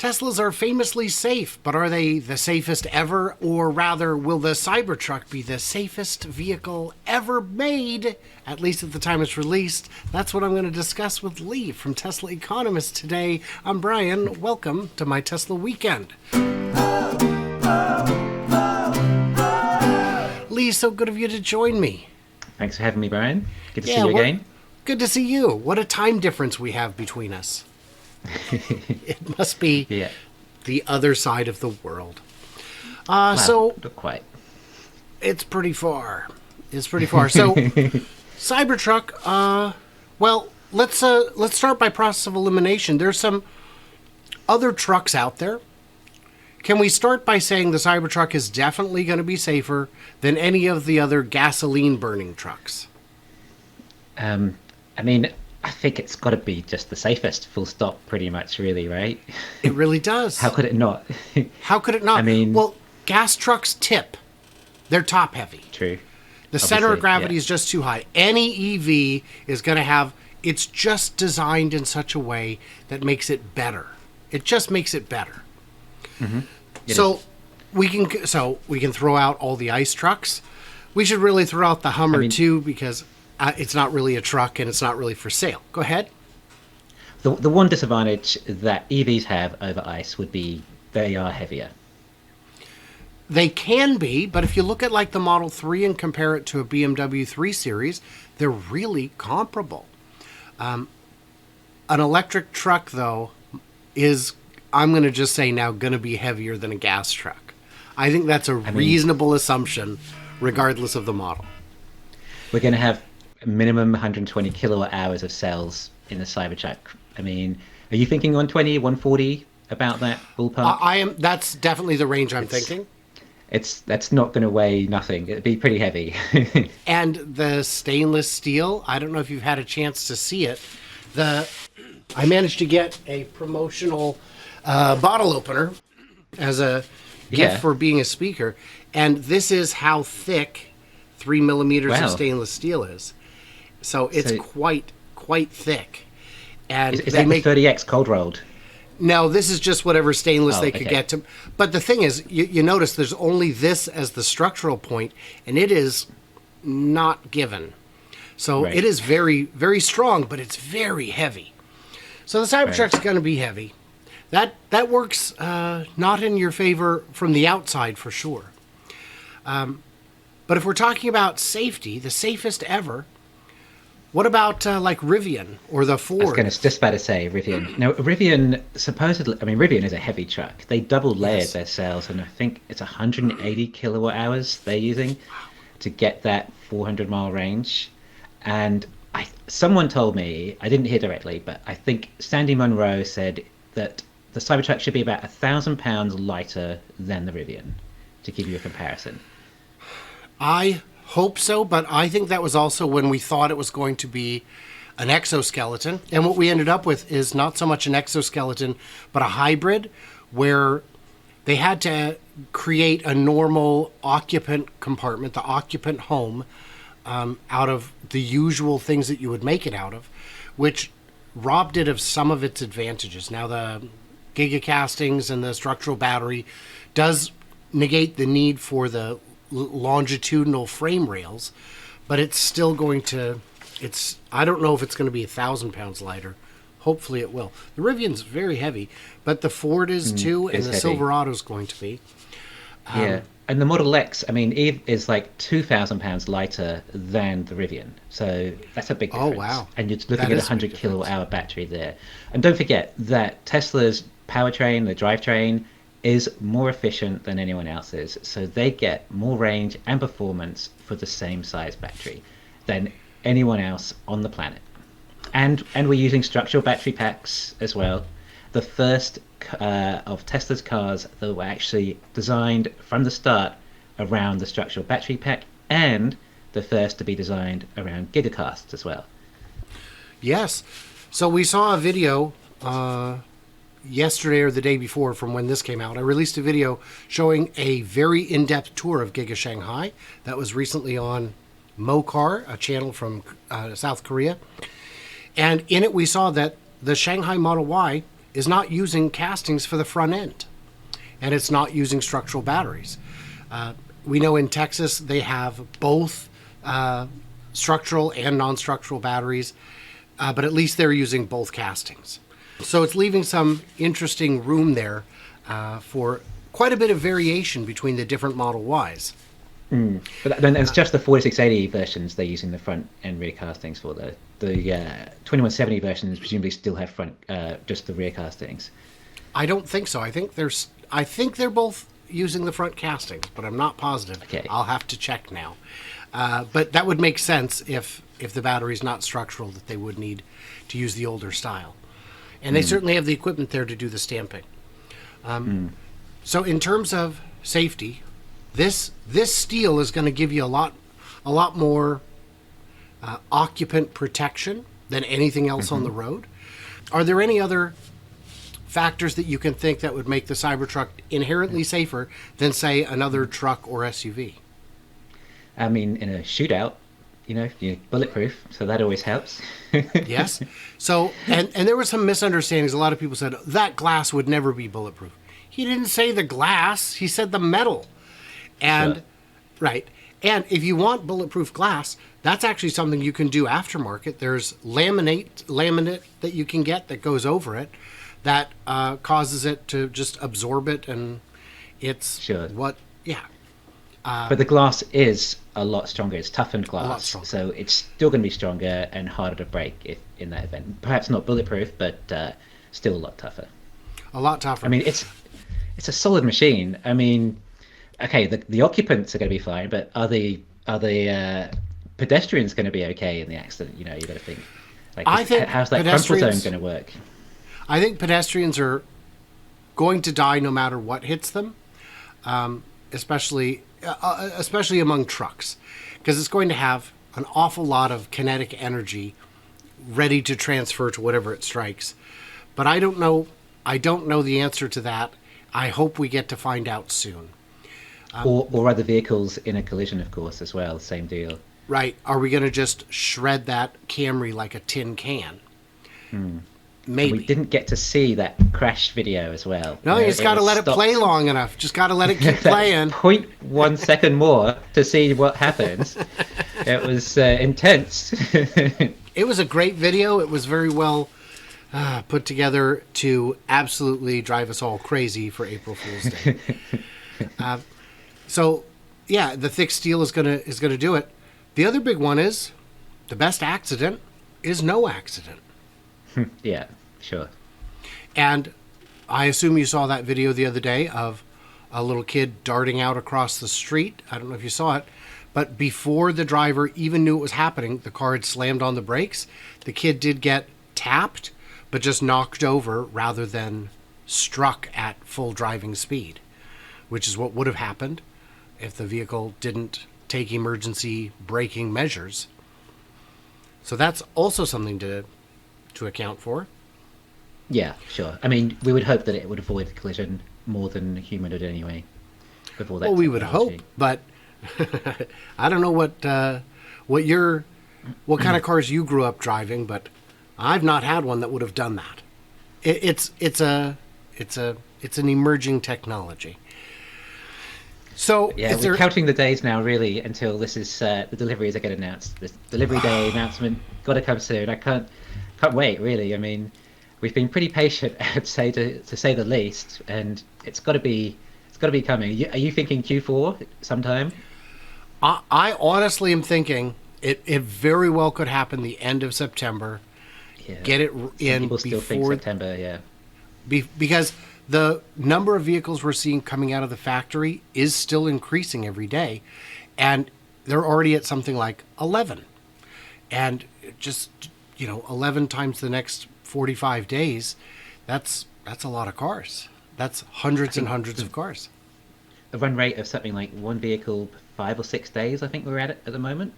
Teslas are famously safe, but are they the safest ever? Or rather, will the Cybertruck be the safest vehicle ever made, at least at the time it's released? That's what I'm going to discuss with Lee from TeslaEconomist today. I'm Brian. Welcome to my Tesla Weekend. Lee, so good of you to join me. Thanks for having me, Brian. Good to see you again. Good to see you. What a time difference we have between us. It must be the other side of the world. Well, so not quite. It's pretty far. So Cybertruck. Well, let's start by process of elimination. There's some other trucks out there. Can we start by saying the Cybertruck is definitely going to be safer than any of the other gasoline-burning trucks? I think it's got to be just the safest, full stop, pretty much, really, right? It really does. How could it not? How could it not? Well, gas trucks tip. They're top heavy. True. The center of gravity is just too high. Any EV is going to have, it's just designed in such a way that makes it better. It just makes it better. Mm-hmm. So we can throw out all the ICE trucks. We should really throw out the Hummer too, because it's not really a truck and it's not really for sale. Go ahead. The one disadvantage that EVs have over ICE would be they are heavier. They can be, but if you look at like the Model 3 and compare it to a BMW 3 Series, they're really comparable. An electric truck, though, is, I'm going to just say now, going to be heavier than a gas truck. I think that's a reasonable assumption, regardless of the model. We're going to have minimum 120 kilowatt hours of cells in the Cybertruck. Are you thinking 120, 140, about that ballpark? I am. That's definitely the range I'm thinking. That's not going to weigh nothing. It'd be pretty heavy. And the stainless steel, I don't know if you've had a chance to see it. I managed to get a promotional bottle opener as a gift for being a speaker, and this is how thick 3 millimeters of stainless steel is. So it's quite thick. And is that the 30X cold rolled? No, this is just whatever stainless they could get to. But the thing is, you notice there's only this as the structural point, and it is not given. So it is very, very strong, but it's very heavy. So the Cybertruck's going to be heavy. That works not in your favor from the outside for sure. But if we're talking about safety, the safest ever, what about like Rivian or the Ford? I was just about to say Rivian. Now, Rivian supposedly, Rivian is a heavy truck. They double layered their cells, and I think it's 180 kilowatt hours they're using to get that 400-mile range. And someone told me, I didn't hear directly, but I think Sandy Munro said that the Cybertruck should be about 1,000 pounds lighter than the Rivian, to give you a comparison. I hope so, but I think that was also when we thought it was going to be an exoskeleton. And what we ended up with is not so much an exoskeleton, but a hybrid where they had to create a normal occupant compartment, the occupant home, out of the usual things that you would make it out of, which robbed it of some of its advantages. Now, the gigacastings and the structural battery does negate the need for the longitudinal frame rails, but it's still going to, I don't know if it's going to be 1,000 pounds lighter. Hopefully it will. The Rivian's very heavy, but the Ford is too, and the Silverado's going to be. And the Model X, is like 2,000 pounds lighter than the Rivian. So that's a big difference. Oh, wow. And you're looking at a 100 kilowatt hour battery there. And don't forget that Tesla's powertrain, the drivetrain, is more efficient than anyone else's. So they get more range and performance for the same size battery than anyone else on the planet. And we're using structural battery packs as well. The first of Tesla's cars that were actually designed from the start around the structural battery pack, and the first to be designed around gigacasts as well. Yes. So we saw a video yesterday or the day before from when this came out. I released a video showing a very in-depth tour of Giga Shanghai that was recently on Mokar, a channel from South Korea. And in it we saw that the Shanghai Model Y is not using castings for the front end, and it's not using structural batteries. We know in Texas they have both structural and non-structural batteries, but at least they're using both castings. So it's leaving some interesting room there for quite a bit of variation between the different Model Ys. But then it's just the 4680 versions they're using the front and rear castings for. The 2170 versions presumably still have just the rear castings. I don't think so. I think they're both using the front castings, but I'm not positive. Okay. I'll have to check now. But that would make sense if the battery's not structural, that they would need to use the older style. And they certainly have the equipment there to do the stamping. So in terms of safety, this steel is going to give you a lot more occupant protection than anything else on the road. Are there any other factors that you can think that would make the Cybertruck inherently safer than, say, another truck or SUV? I mean, in a shootout, you're bulletproof, so that always helps. Yes. So, and there were some misunderstandings. A lot of people said that glass would never be bulletproof. He didn't say the glass. He said the metal. And, Sure. Right. And if you want bulletproof glass, that's actually something you can do aftermarket. There's laminate that you can get that goes over it that causes it to just absorb it, and it's Sure. But the glass is a lot stronger. It's toughened glass, A lot stronger. so it's still going to be stronger and harder to break if in that event. Perhaps not bulletproof, but still a lot tougher. a lot tougher. I mean, it's a solid machine. I mean, okay, the occupants are going to be fine, but are the pedestrians going to be okay in the accident? You got to think. Like, I think how's that crumple zone going to work? I think pedestrians are going to die no matter what hits them, especially among trucks, because it's going to have an awful lot of kinetic energy ready to transfer to whatever it strikes. But I don't know the answer to that. I hope we get to find out soon. Or other vehicles in a collision, of course, as well. Same deal. Right. Are we going to just shred that Camry like a tin can? Maybe. We didn't get to see that crash video as well. No, you just got to let it play long enough. Just got to let it keep playing. 0.1 second more to see what happens. It was intense. It was a great video. It was very well put together to absolutely drive us all crazy for April Fool's Day. So, yeah, the thick steel is gonna do it. The other big one is the best accident is no accident. Yeah, sure. And I assume you saw that video the other day of a little kid darting out across the street. I don't know if you saw it, but before the driver even knew it was happening, the car had slammed on the brakes. The kid did get tapped, but just knocked over rather than struck at full driving speed, which is what would have happened if the vehicle didn't take emergency braking measures. So that's also something to account for. Yeah, sure. I mean, we would hope that it would avoid the collision more than a human would anyway. With all that Well, we would hope, but I don't know what kind of cars you grew up driving, but I've not had one that would have done that. It's an emerging technology. So yeah, we're counting the days now, really, until this is the deliveries are get announced. The delivery day announcement got to come soon. I can't wait, really. I mean, we've been pretty patient, I'd say, to say the least, and it's got to be coming. Are you thinking Q4 sometime? I honestly am thinking it very well could happen the end of September. Yeah. Get it in people still think September, yeah. Because the number of vehicles we're seeing coming out of the factory is still increasing every day, and they're already at something like 11. And just 11 times the next 45 days, that's a lot of cars. That's hundreds and hundreds of cars. A run rate of something like one vehicle 5 or 6 days, I think we're at the moment.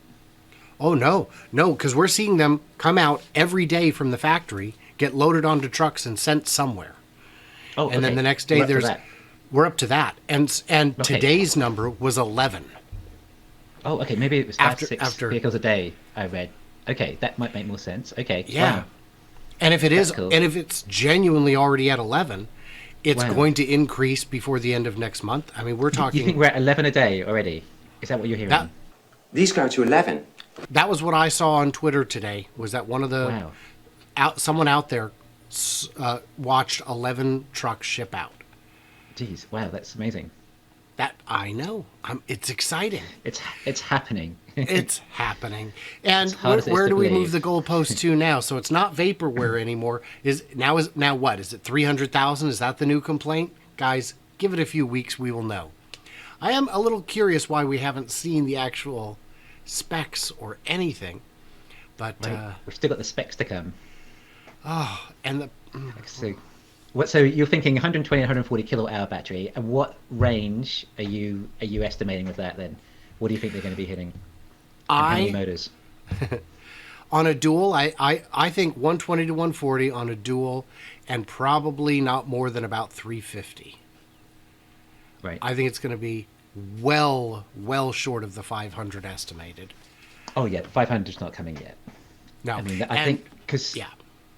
Oh, no, because we're seeing them come out every day from the factory, get loaded onto trucks and sent somewhere. Oh, and then the next day we're up to that. And Okay. Today's number was 11. Oh, okay, maybe it was 5 After- 6 vehicles a day, I read. Okay, that might make more sense. Okay, Yeah. wow. And if it That's is, cool. and if it's genuinely already at 11, it's Wow. going to increase before the end of next month. I mean, we're You think talking we're at 11 a day already? Is that what you're that hearing? These go to 11. that was what I saw on Twitter today. Was that one of the Wow. someone out there watched 11 trucks ship out? Jeez. Wow. That's amazing. That I know. It's exciting. It's happening. It's happening. And hard as it is where to do we believe. move the goalpost to now? So it's not vaporware anymore. Is now what? Is it 300,000? Is that the new complaint? Guys, give it a few weeks, we will know. I am a little curious why we haven't seen the actual specs or anything. But We've still got the specs to come. and the So, so you're thinking 120, 140 kilowatt hour battery, and what range are you estimating with that? Then, what do you think they're going to be hitting? And how many motors? on a dual, I think 120 to 140 on a dual, and probably not more than about 350. Right. I think it's going to be well short of the 500 estimated. Oh yeah, 500's not coming yet. No, I mean, I think because yeah,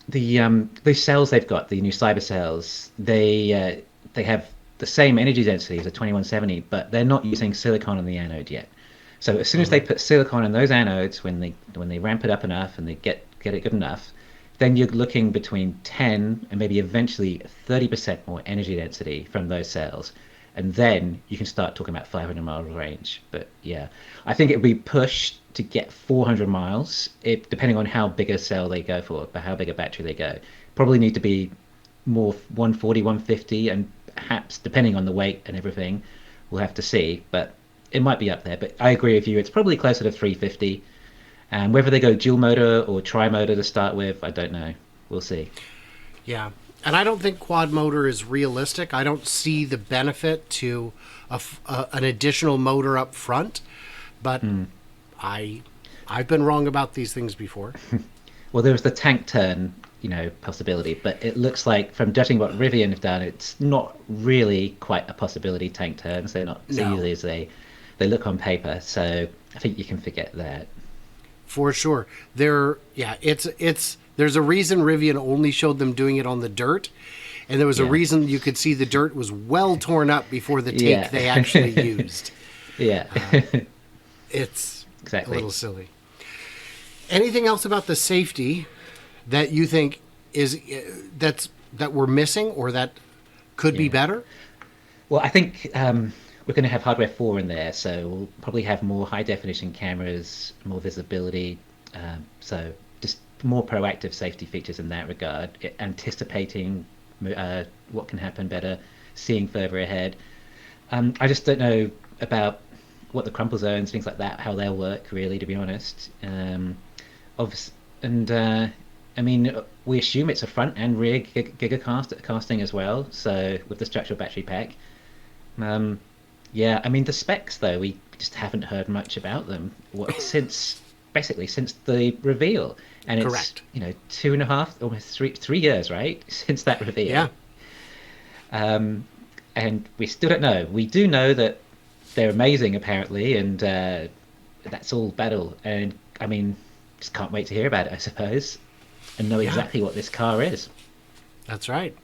the cells they've got, the new cyber cells, they have the same energy density as a 2170, but they're not using silicon on the anode yet. So as soon as they put silicon in those anodes, when they ramp it up enough and they get it good enough, then you're looking between 10 and maybe eventually 30% more energy density from those cells. And then you can start talking about 500 miles range. But yeah, I think it would be pushed to get 400 miles, depending on how big a cell they go for, but how big a battery they go. Probably need to be more 140, 150, and perhaps, depending on the weight and everything, we'll have to see. But it might be up there. But I agree with you, it's probably closer to 350. And whether they go dual motor or tri-motor to start with, I don't know. We'll see. yeah. And I don't think quad motor is realistic. I don't see the benefit to an additional motor up front. But I've been wrong about these things before. Well, there was the tank turn, possibility, but it looks like, from judging what Rivian have done, it's not really quite a possibility. Tank turns, they're not as easy as they look on paper. So I think you can forget that. For sure. There's a reason Rivian only showed them doing it on the dirt, and there was a reason you could see the dirt was well torn up before the take they actually used. Yeah. It's Exactly. a little silly. Anything else about the safety that you think is that we're missing or that could be better? Well, I think we're going to have hardware 4 in there, so we'll probably have more high definition cameras, more visibility, so just more proactive safety features in that regard, anticipating what can happen better, seeing further ahead. I just don't know about what the crumple zones, things like that, how they'll work, really, to be honest. I mean, we assume it's a front and rear gigacasting as well, so with the structural battery pack. Yeah, I mean, the specs, though, we just haven't heard much about them since the reveal. And Correct. It's 2.5, almost 3 years, right, since that reveal. Yeah. And we still don't know. We do know that they're amazing, apparently, and that's all battle. And I mean, just can't wait to hear about it, I suppose, and know exactly what this car is. That's right.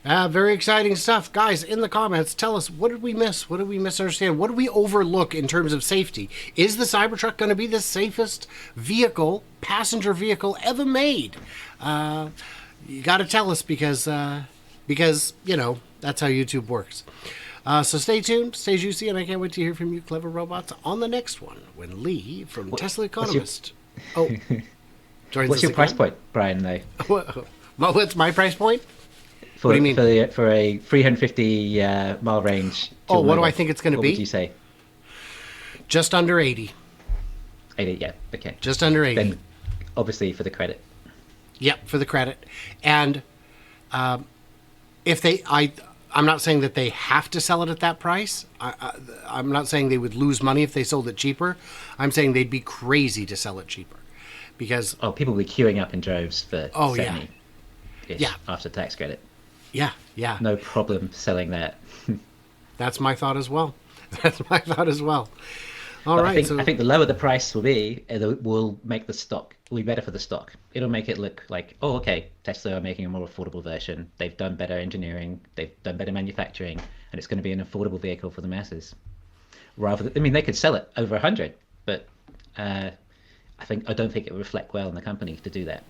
Very exciting stuff. Guys, in the comments, tell us, what did we miss? What did we misunderstand? What did we overlook in terms of safety? Is the Cybertruck going to be the safest passenger vehicle ever made? You got to tell us because that's how YouTube works. So stay tuned, stay juicy, and I can't wait to hear from you, clever robots, on the next one when Lee from TeslaEconomist. What's your price point, Brian, though? What's my price point? What do you mean? For a 350 mile range. What do I think it's going to be? What would you say? Just under 80. 80, yeah, okay. Just under 80. Then, obviously, for the credit. Yep, for the credit. And I'm not saying that they have to sell it at that price. I'm not saying they would lose money if they sold it cheaper. I'm saying they'd be crazy to sell it cheaper. Because people will be queuing up in droves for 70 after tax credit. Yeah. No problem selling that. That's my thought as well. All But right. I think the lower the price will be, it will make the stock will be better for the stock. It'll make it look like, oh, okay, Tesla are making a more affordable version. They've done better engineering, they've done better manufacturing, and it's going to be an affordable vehicle for the masses. Rather than, I mean, they could sell it over 100, but I don't think it would reflect well on the company to do that.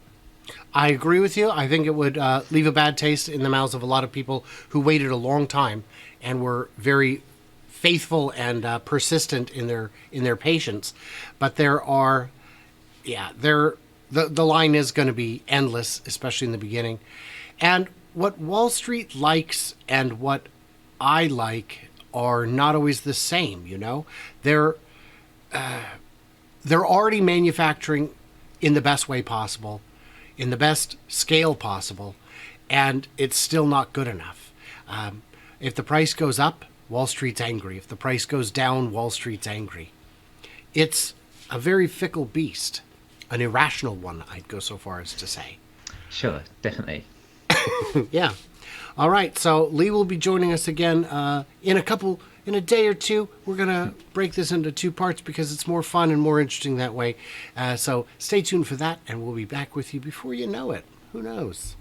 I agree with you. I think it would leave a bad taste in the mouths of a lot of people who waited a long time and were very faithful and persistent in their patience. But the line is going to be endless, especially in the beginning. And what Wall Street likes and what I like are not always the same. You know, they're already manufacturing in the best way possible, in the best scale possible, and it's still not good enough. If the price goes up, Wall Street's angry. If the price goes down, Wall Street's angry. It's a very fickle beast, an irrational one, I'd go so far as to say. Sure, definitely. Yeah. All right, so Lee will be joining us again in a day or two. We're going to break this into 2 parts because it's more fun and more interesting that way. So stay tuned for that, and we'll be back with you before you know it. Who knows?